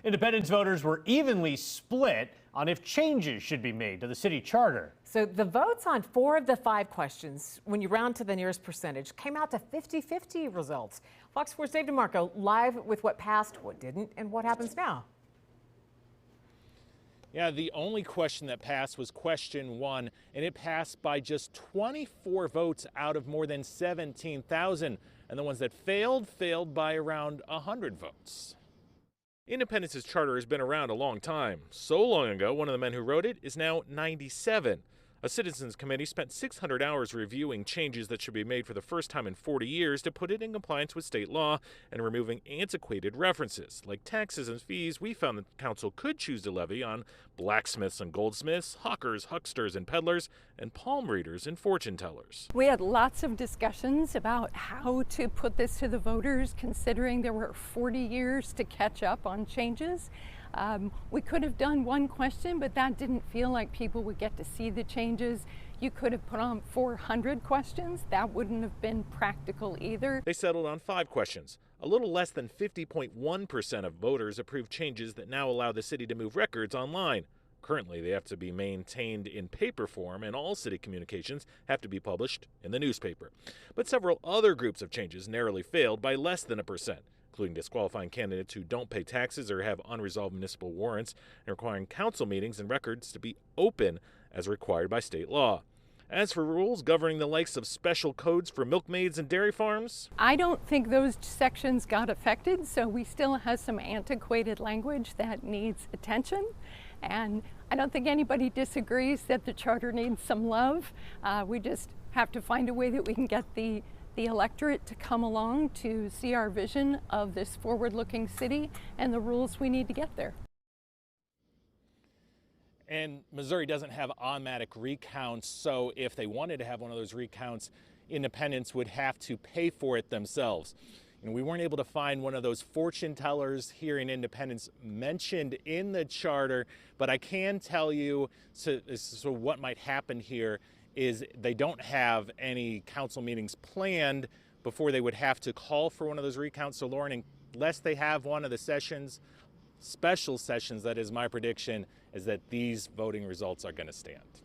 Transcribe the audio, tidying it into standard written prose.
Independence voters were evenly split on if changes should be made to the city charter. So the votes on 4 of the 5 questions, when you round to the nearest percentage, came out to 50-50 results. Fox 4's Dave DeMarco live with what passed, what didn't, and what happens now. Yeah, the only question that passed was question 1, and it passed by just 24 votes out of more than 17,000. And the ones that failed by around 100 votes. Independence's charter has been around a long time. So long ago, one of the men who wrote it is now 97. A citizens committee spent 600 hours reviewing changes that should be made for the first time in 40 years to put it in compliance with state law and removing antiquated references. Like taxes and fees, we found that the council could choose to levy on blacksmiths and goldsmiths, hawkers, hucksters and peddlers, and palm readers and fortune tellers. We had lots of discussions about how to put this to the voters, considering there were 40 years to catch up on changes. We could have done one question, but that didn't feel like people would get to see the changes. You could have put on 400 questions. That wouldn't have been practical either. They settled on 5 questions. A little less than 50.1% of voters approved changes that now allow the city to move records online. Currently, they have to be maintained in paper form, and all city communications have to be published in the newspaper. But several other groups of changes narrowly failed by less than 1%. Including disqualifying candidates who don't pay taxes or have unresolved municipal warrants, and requiring council meetings and records to be open as required by state law. As for rules governing the likes of special codes for milkmaids and dairy farms, I don't think those sections got affected, so we still have some antiquated language that needs attention. And I don't think anybody disagrees that the charter needs some love. We just have to find a way that we can get the electorate to come along to see our vision of this forward-looking city and the rules we need to get there. And Missouri doesn't have automatic recounts, so if they wanted to have one of those recounts, independents would have to pay for it themselves. And we weren't able to find one of those fortune tellers here in Independence mentioned in the charter, but I can tell you so what might happen here is they don't have any council meetings planned before they would have to call for one of those recounts. So Lauren, unless they have one of the sessions, special sessions, that is my prediction, is that these voting results are going to stand.